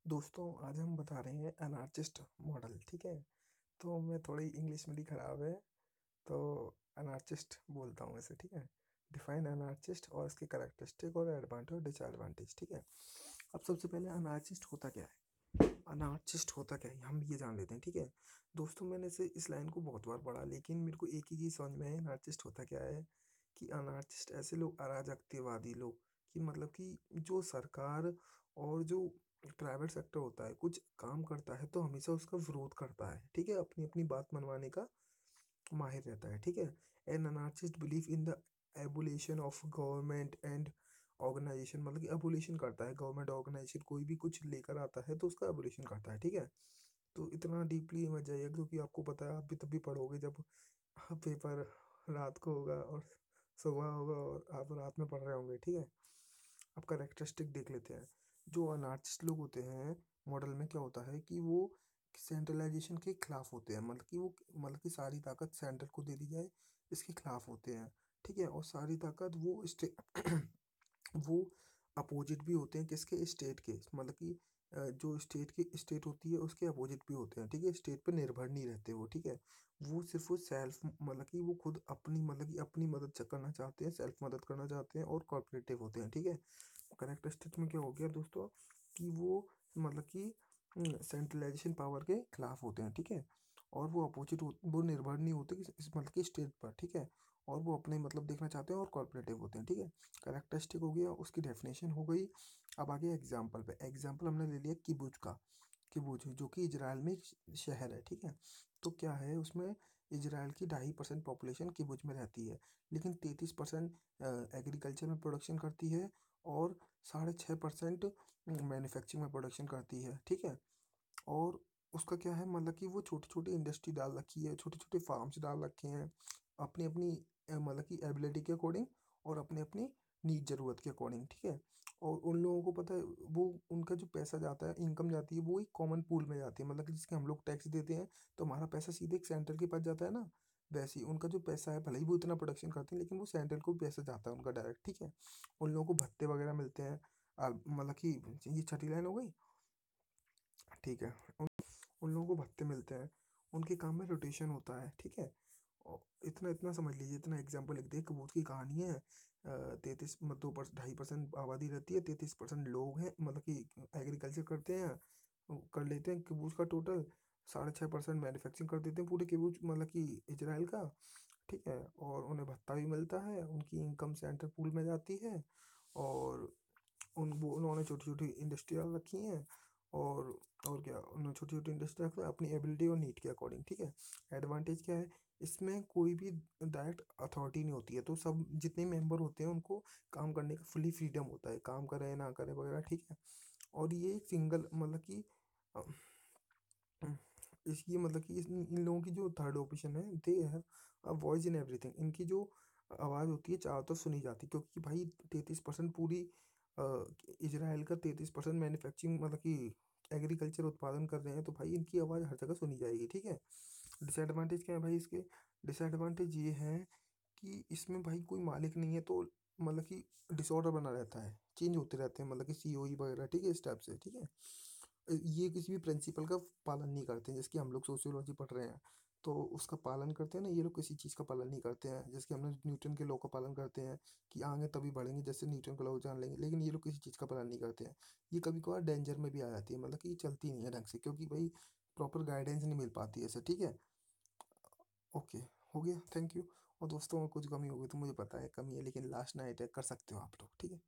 दोस्तों आज हम बता रहे हैं अनार्चिस्ट मॉडल। ठीक है, तो मैं थोड़ी इंग्लिश मेरी ख़राब है, तो अनार्चिस्ट बोलता हूँ इसे। ठीक है, डिफाइन अनार्चिस्ट और इसके कैरेक्टरिस्टिक और एडवांटेज और डिसएडवांटेज। ठीक है, अब सबसे पहले अनार्चिस्ट होता क्या है। अनार्चिस्ट होता क्या है हम ये जान लेते हैं। ठीक है दोस्तों, मैंने इस लाइन को बहुत बार पढ़ा, लेकिन मेरे को एक ही चीज़ समझ में है अनार्चिस्ट होता क्या है। कि अनार्चिस्ट ऐसे लोग, अराजकतावादी लोग, कि मतलब कि जो सरकार और जो प्राइवेट सेक्टर होता है कुछ काम करता है तो हमेशा उसका विरोध करता है। ठीक है, अपनी अपनी बात मनवाने का माहिर रहता है। ठीक है, an anarchist believe in the abolition of government and organisation, मतलब कि एबोलिशन करता है गवर्नमेंट ऑर्गेनाइजेशन, कोई भी कुछ लेकर आता है तो उसका एबोलिशन करता है। ठीक है, तो इतना डीपली मत जाइए, क्योंकि आपको पता है आप भी तभी पढ़ोगे जब पेपर रात को होगा और सुबह होगा और आप रात में पढ़ रहे होंगे। ठीक है, अब कैरेक्टरिस्टिक देख लेते हैं। जो अनार्चिस्ट लोग होते हैं मॉडल में क्या होता है कि वो सेंट्रलाइजेशन के खिलाफ होते हैं, मतलब कि सारी ताकत सेंटर को दे दी जाए, इसके खिलाफ होते हैं। ठीक है, और सारी ताकत वो वो अपोजिट भी होते हैं किसके, स्टेट के, मतलब कि जो स्टेट होती है उसके अपोजिट भी होते हैं। ठीक है, स्टेट पे निर्भर नहीं रहते वो। ठीक है, वो सेल्फ, मतलब कि वो खुद अपनी, मतलब कि अपनी मदद करना चाहते हैं, सेल्फ मदद करना चाहते हैं और कॉर्पोरेटिव होते हैं। ठीक है, करेक्टरिस्टिक में क्या हो गया दोस्तों कि वो, मतलब कि सेंट्रलाइजेशन पावर के खिलाफ होते हैं। ठीक है, और वो वो निर्भर नहीं होते मतलब कि स्टेट पर। ठीक है, और वो अपने मतलब देखना चाहते हैं और कॉर्पोरेटिव होते हैं। ठीक है, करेक्टरिस्टिक हो गया, उसकी डेफिनेशन हो गई। अब आगे एग्जाम्पल पे, एग्जाम्पल हमने ले लिया किबुज का। किबुज जो कि इजराइल में एक शहर है। ठीक है, तो क्या है उसमें, इजराइल की 2.5% पॉपुलेशन किबुज में रहती है, लेकिन 33% एग्रीकल्चर में प्रोडक्शन करती है और 6.5% मैन्युफैक्चरिंग में प्रोडक्शन करती है। ठीक है, और उसका क्या है, मतलब कि वो छोटी छोटी इंडस्ट्री डाल रखी है, छोटे छोटे फार्म्स डाल रखे हैं, अपनी अपनी मतलब कि एबिलिटी के अकॉर्डिंग और अपने अपनी नीड ज़रूरत के अकॉर्डिंग। ठीक है, और उन लोगों को पता है, वो उनका जो पैसा जाता है, इनकम जाती है, वो एक कॉमन पूल में जाती है, मतलब कि जिसके हम लोग टैक्स देते हैं, तो हमारा पैसा सीधे एक सेंटर के पास जाता है ना। वैसे ही उनका जो पैसा है, भले ही वो इतना प्रोडक्शन करते हैं, लेकिन वो सेंट्रल को पैसा जाता है उनका डायरेक्ट। ठीक है, उन लोगों को भत्ते वगैरह मिलते हैं। मतलब कि ये छठी लाइन हो गई। ठीक है, उन लोगों को भत्ते मिलते हैं, उनके काम में रोटेशन होता है। ठीक है, और इतना इतना समझ लीजिए, इतना एग्जाम्पल लिख दे। कबूत की कहानी है, 33 2.5% आबादी रहती है, 33% लोग हैं, मतलब कि एग्रीकल्चर करते हैं, कर लेते हैं कबूत का टोटल। 6.5% मैन्युफैक्चरिंग कर देते हैं पूरे कबूत, मतलब कि इजराइल का। ठीक है, और उन्हें भत्ता भी मिलता है, उनकी इनकम सेंटर पूल में जाती है, और उन्होंने छोटी छोटी इंडस्ट्री रखी हैं, और और क्या, उन्होंने छोटी छोटी इंडस्ट्री रखी है अपनी एबिलिटी और नीड के अकॉर्डिंग। ठीक है, एडवांटेज क्या है, इसमें कोई भी डायरेक्ट अथॉरिटी नहीं होती है, तो सब जितने मेंबर होते हैं उनको काम करने का फुली फ्रीडम होता है, काम करें ना करें वगैरह। ठीक है, और ये एक सिंगल, मतलब कि अ, इसकी, मतलब कि इन लोगों की जो थर्ड ऑप्शन है, they have a voice in everything, इनकी जो आवाज़ होती है चारों तरफ सुनी जाती है, क्योंकि भाई 33% पूरी इजराइल का 33% मैन्युफैक्चरिंग, मतलब कि एग्रीकल्चर उत्पादन कर रहे हैं, तो भाई इनकी आवाज़ हर जगह सुनी जाएगी। ठीक है, डिसएडवांटेज क्या है भाई इसके, डिसएडवांटेज ये है कि इसमें भाई कोई मालिक नहीं है, तो मतलब कि डिसऑर्डर बना रहता है, चेंज होते रहते हैं, मतलब कि सीओई वगैरह। ठीक है, इस टाइप से। ठीक है, ये किसी भी प्रिंसिपल का पालन नहीं करते हैं, जिसकी हम लोग सोशियोलॉजी पढ़ रहे हैं तो उसका पालन करते हैं ना, ये लोग किसी चीज़ का पालन नहीं करते हैं, जैसे कि हमने न्यूटन के लॉ का पालन करते हैं कि आगे तभी बढ़ेंगे जैसे न्यूटन का लॉ जान लेंगे, लेकिन ये लोग किसी चीज़ का पालन नहीं करते हैं। ये कभी कभार डेंजर में भी आ जाती है, मतलब कि ये चलती नहीं है ढंग से, क्योंकि भाई प्रॉपर गाइडेंस नहीं मिल पाती है ऐसे। ठीक है, ओके, हो गया, थैंक यू। और दोस्तों, कुछ कमी होगी तो मुझे पता है कमी है, लेकिन लास्ट नाइट है, कर सकते हो आप लोग। ठीक है।